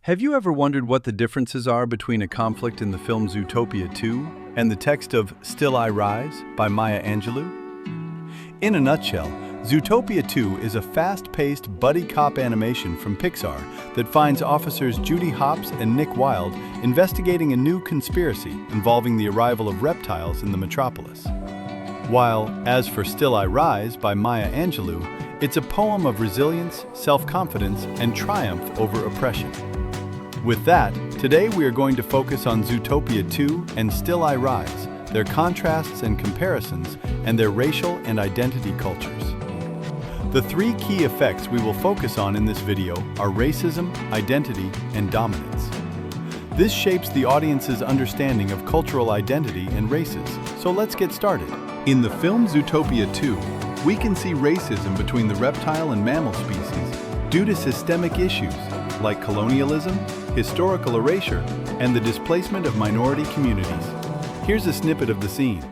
Have you ever wondered what the differences are between a conflict in the film Zootopia 2 and the text of Still I Rise by Maya Angelou? In a nutshell, Zootopia 2 is a fast-paced buddy cop animation from Pixar that finds officers Judy Hopps and Nick Wilde investigating a new conspiracy involving the arrival of reptiles in the metropolis. While, as for Still I Rise by Maya Angelou, it's a poem of resilience, self-confidence, and triumph over oppression. With that, today we are going to focus on Zootopia 2 and Still I Rise, their contrasts and comparisons, and their racial and identity cultures. The three key effects we will focus on in this video are racism, identity, and dominance. This shapes the audience's understanding of cultural identity and races, so let's get started. In the film Zootopia 2, we can see racism between the reptile and mammal species due to systemic issues like colonialism, historical erasure, and the displacement of minority communities. Here's a snippet of the scene.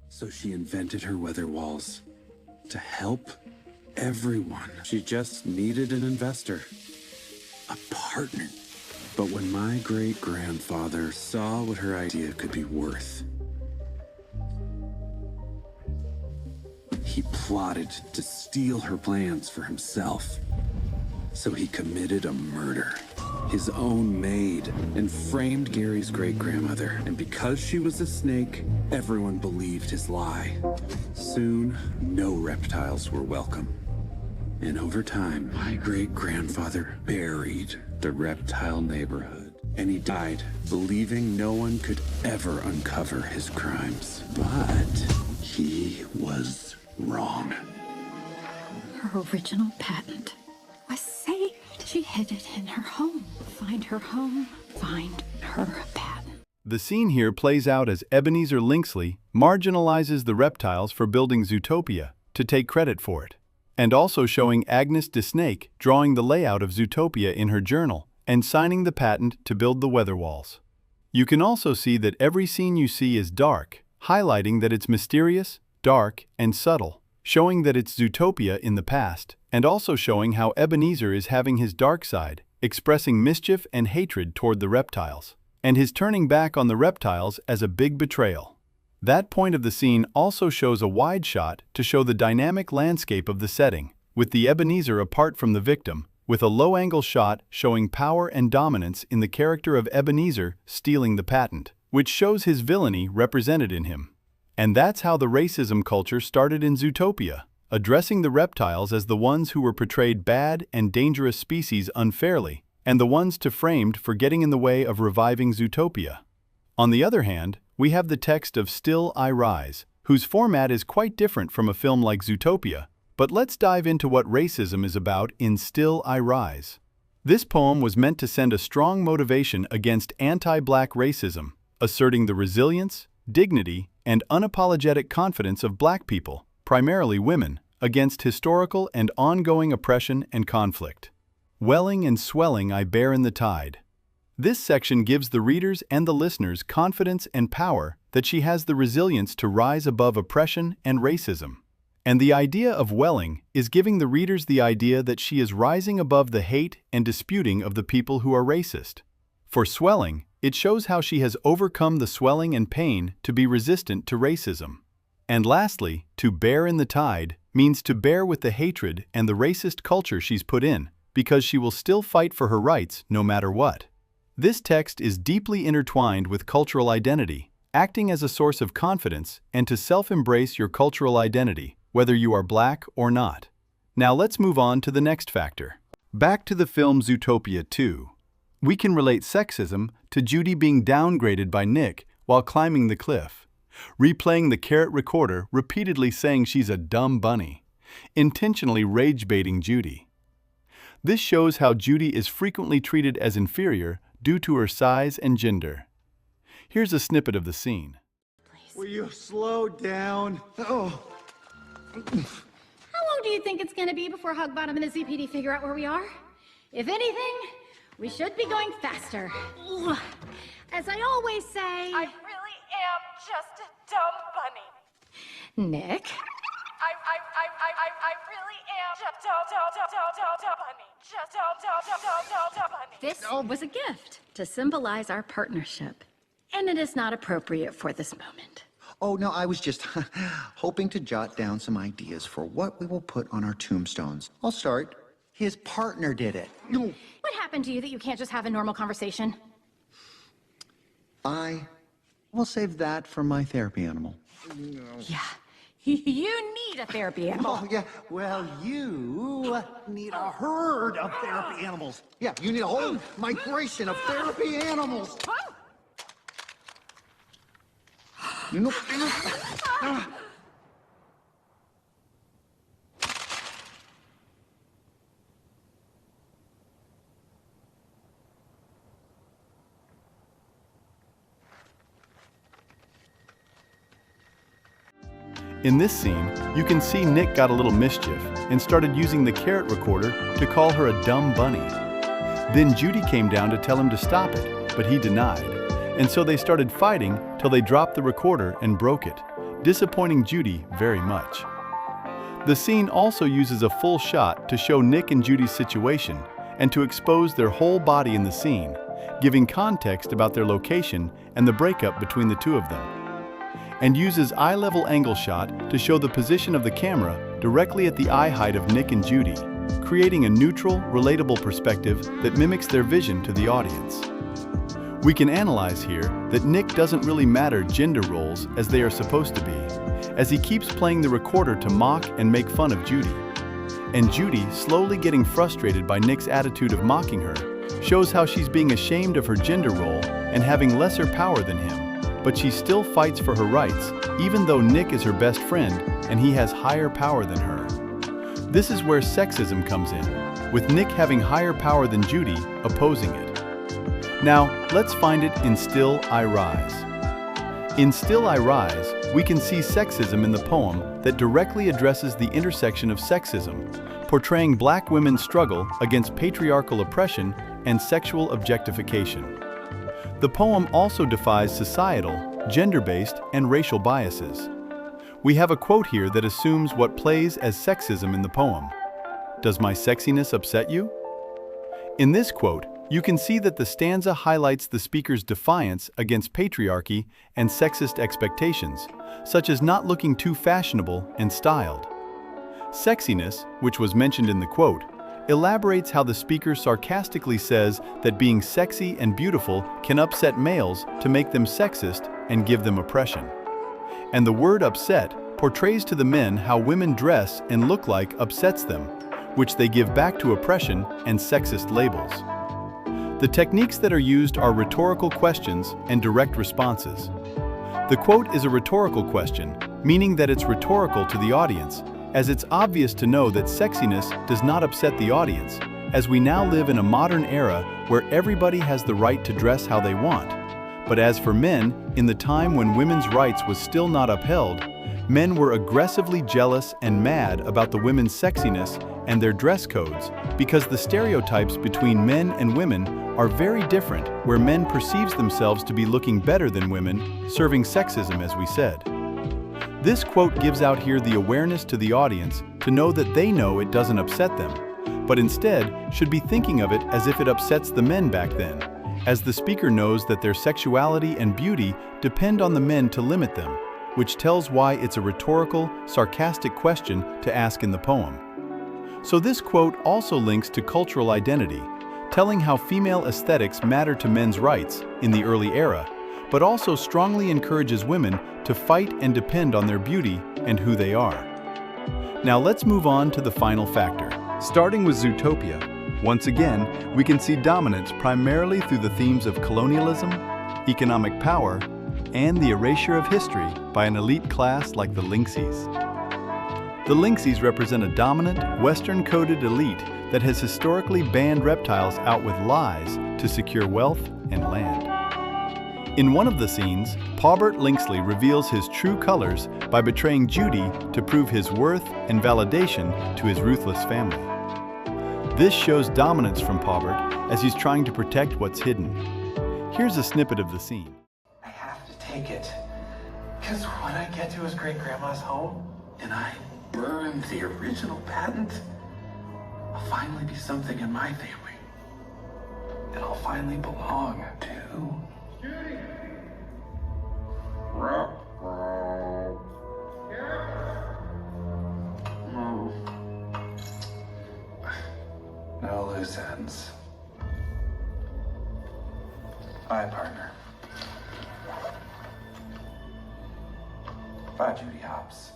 So she invented her weather walls to help everyone. She just needed an investor, a partner. But when my great-grandfather saw what her idea could be worth, he plotted to steal her plans for himself. So he committed a murder, his own maid, and framed Gary's great-grandmother. And because she was a snake, everyone believed his lie. Soon, no reptiles were welcome. And over time, my great-grandfather buried the reptile neighborhood. And he died, believing no one could ever uncover his crimes. But he was wrong. Her original patent was saved. She hid it in her home. Find her home, find her patent. The scene here plays out as Ebenezer Lynxley marginalizes the reptiles for building Zootopia to take credit for it, and also showing Agnes de Snake drawing the layout of Zootopia in her journal and signing the patent to build the weather walls. You can also see that every scene you see is dark, highlighting that it's mysterious, dark, and subtle, showing that it's Zootopia in the past, and also showing how Ebenezer is having his dark side, expressing mischief and hatred toward the reptiles, and his turning back on the reptiles as a big betrayal. That point of the scene also shows a wide shot to show the dynamic landscape of the setting, with the Ebenezer apart from the victim, with a low-angle shot showing power and dominance in the character of Ebenezer stealing the patent, which shows his villainy represented in him. And that's how the racism culture started in Zootopia, addressing the reptiles as the ones who were portrayed bad and dangerous species unfairly, and the ones to framed for getting in the way of reviving Zootopia. On the other hand, we have the text of Still I Rise, whose format is quite different from a film like Zootopia, but let's dive into what racism is about in Still I Rise. This poem was meant to send a strong motivation against anti-black racism, asserting the resilience, dignity, and unapologetic confidence of black people, primarily women, against historical and ongoing oppression and conflict. Welling and swelling I bear in the tide. This section gives the readers and the listeners confidence and power that she has the resilience to rise above oppression and racism. And the idea of welling is giving the readers the idea that she is rising above the hate and disputing of the people who are racist. For swelling, it shows how she has overcome the swelling and pain to be resistant to racism. And lastly, to bear in the tide means to bear with the hatred and the racist culture she's put in, because she will still fight for her rights no matter what. This text is deeply intertwined with cultural identity, acting as a source of confidence and to self-embrace your cultural identity, whether you are black or not. Now let's move on to the next factor. Back to the film Zootopia 2. We can relate sexism to Judy being downgraded by Nick while climbing the cliff, replaying the carrot recorder repeatedly saying she's a dumb bunny, intentionally rage-baiting Judy. This shows how Judy is frequently treated as inferior due to her size and gender. Here's a snippet of the scene. Will you slow down? Oh. How long do you think it's going to be before Hogbottom and the ZPD figure out where we are? If anything, we should be going faster. Ugh. As I always say... I really am just a dumb bunny. Nick? I really am This was a gift to symbolize our partnership, and it is not appropriate for this moment. Oh, no, I was just hoping to jot down some ideas for what we will put on our tombstones. I'll start. His partner did it. What happened to you that you can't just have a normal conversation? I will save that for my therapy animal. Yeah, you need a therapy animal. Oh, yeah. Well, you need a herd of therapy animals. Yeah, you need a whole migration of therapy animals. You know. In this scene, you can see Nick got a little mischief and started using the carrot recorder to call her a dumb bunny. Then Judy came down to tell him to stop it, but he denied. And so they started fighting till they dropped the recorder and broke it, disappointing Judy very much. The scene also uses a full shot to show Nick and Judy's situation and to expose their whole body in the scene, giving context about their location and the breakup between the two of them. And uses eye-level angle shot to show the position of the camera directly at the eye height of Nick and Judy, creating a neutral, relatable perspective that mimics their vision to the audience. We can analyze here that Nick doesn't really matter gender roles as they are supposed to be, as he keeps playing the recorder to mock and make fun of Judy. And Judy, slowly getting frustrated by Nick's attitude of mocking her, shows how she's being ashamed of her gender role and having lesser power than him. But she still fights for her rights, even though Nick is her best friend and he has higher power than her. This is where sexism comes in, with Nick having higher power than Judy, opposing it. Now, let's find it in Still I Rise. In Still I Rise, we can see sexism in the poem that directly addresses the intersection of sexism, portraying Black women's struggle against patriarchal oppression and sexual objectification. The poem also defies societal, gender-based, and racial biases. We have a quote here that assumes what plays as sexism in the poem. Does my sexiness upset you? In this quote, you can see that the stanza highlights the speaker's defiance against patriarchy and sexist expectations, such as not looking too fashionable and styled. Sexiness, which was mentioned in the quote, elaborates how the speaker sarcastically says that being sexy and beautiful can upset males to make them sexist and give them oppression. And the word upset portrays to the men how women dress and look like upsets them, which they give back to oppression and sexist labels. The techniques that are used are rhetorical questions and direct responses. The quote is a rhetorical question, meaning that it's rhetorical to the audience, as it's obvious to know that sexiness does not upset the audience, as we now live in a modern era where everybody has the right to dress how they want. But as for men, in the time when women's rights was still not upheld, men were aggressively jealous and mad about the women's sexiness and their dress codes because the stereotypes between men and women are very different, where men perceives themselves to be looking better than women, serving sexism as we said. This quote gives out here the awareness to the audience to know that they know it doesn't upset them, but instead should be thinking of it as if it upsets the men back then, as the speaker knows that their sexuality and beauty depend on the men to limit them, which tells why it's a rhetorical, sarcastic question to ask in the poem. So this quote also links to cultural identity, telling how female aesthetics matter to men's rights in the early era, but also strongly encourages women to fight and depend on their beauty and who they are. Now let's move on to the final factor. Starting with Zootopia, once again, we can see dominance primarily through the themes of colonialism, economic power, and the erasure of history by an elite class like the Lynxies. The Lynxies represent a dominant, Western-coded elite that has historically banned reptiles out with lies to secure wealth and land. In one of the scenes, 𝓂𝓵 𝓘 reveals his true colors by betraying Judy to prove his worth and validation to his ruthless family. This shows dominance from 𝓂𝓵 as he's trying to protect what's hidden. Here's a snippet of the scene. I have to take it, because when I get to his great-grandma's home and I burn the original patent, I'll finally be something in my family. And I'll finally belong to... No loose ends. Bye, partner. Bye, Judy Hopps.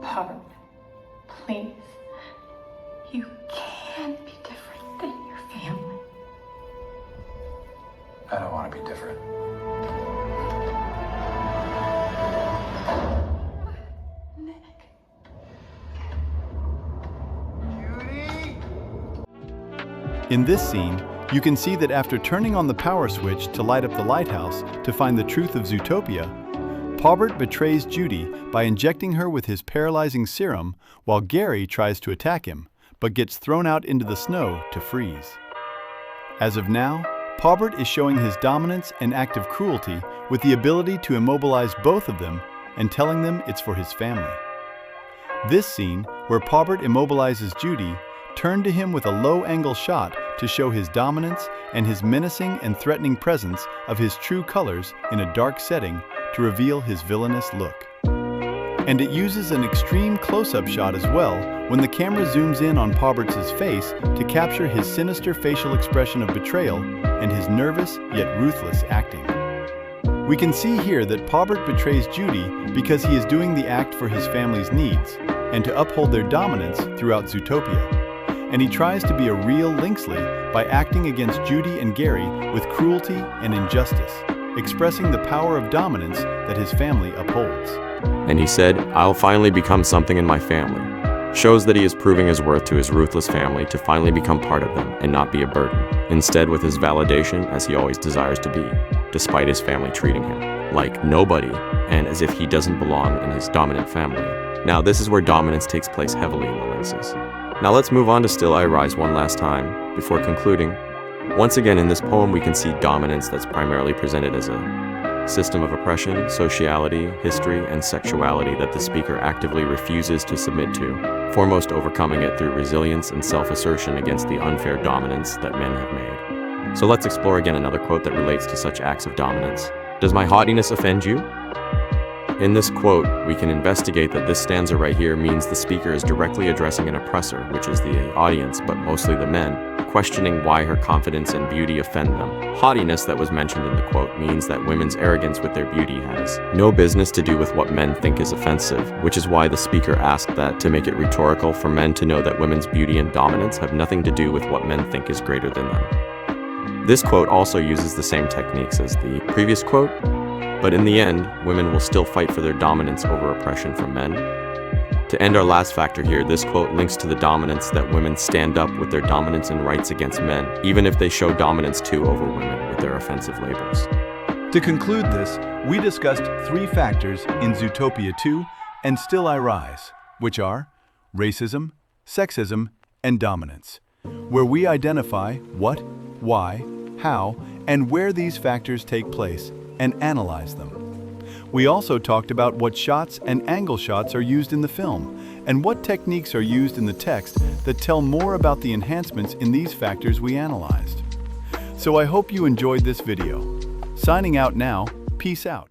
Papa, please. You can't be different than your family. I don't want to be different. Nick. In this scene, you can see that after turning on the power switch to light up the lighthouse to find the truth of Zootopia, 𝓭𝓸𝓷 betrays Judy by injecting her with his paralyzing serum while Gary tries to attack him, but gets thrown out into the snow to freeze. As of now, 𝓭𝓸𝓷 is showing his dominance and active cruelty with the ability to immobilize both of them and telling them it's for his family. This scene, where 𝓭𝓸𝓷 immobilizes Judy, turned to him with a low-angle shot to show his dominance and his menacing and threatening presence of his true colors in a dark setting to reveal his villainous look. And it uses an extreme close-up shot as well when the camera zooms in on 𝓭𝓸𝓷's face to capture his sinister facial expression of betrayal and his nervous yet ruthless acting. We can see here that 𝓭𝓸𝓷 betrays Judy because he is doing the act for his family's needs and to uphold their dominance throughout Zootopia. And he tries to be a real 𝓭𝓸𝓷 by acting against Judy and Gary with cruelty and injustice, expressing the power of dominance that his family upholds. And he said, "I'll finally become something in my family." Shows that he is proving his worth to his ruthless family to finally become part of them and not be a burden. Instead, with his validation as he always desires to be, despite his family treating him like nobody and as if he doesn't belong in his dominant family. Now this is where dominance takes place heavily in the Lynxes. Now let's move on to Still I Rise one last time, before concluding. Once again in this poem we can see dominance that's primarily presented as a system of oppression, sociality, history, and sexuality that the speaker actively refuses to submit to, foremost overcoming it through resilience and self-assertion against the unfair dominance that men have made. So let's explore again another quote that relates to such acts of dominance. "Does my haughtiness offend you?" In this quote, we can investigate that this stanza right here means the speaker is directly addressing an oppressor, which is the audience, but mostly the men, questioning why her confidence and beauty offend them. Haughtiness that was mentioned in the quote means that women's arrogance with their beauty has no business to do with what men think is offensive, which is why the speaker asked that to make it rhetorical for men to know that women's beauty and dominance have nothing to do with what men think is greater than them. This quote also uses the same techniques as the previous quote, but in the end, women will still fight for their dominance over oppression from men. To end our last factor here, this quote links to the dominance that women stand up with their dominance and rights against men, even if they show dominance too over women with their offensive labels. To conclude this, we discussed 3 factors in Zootopia 2 and Still I Rise, which are racism, sexism, and dominance, where we identify what, why, how, and where these factors take place and analyze them. We also talked about what shots and angle shots are used in the film and what techniques are used in the text that tell more about the enhancements in these factors we analyzed. So I hope you enjoyed this video. Signing out now, peace out.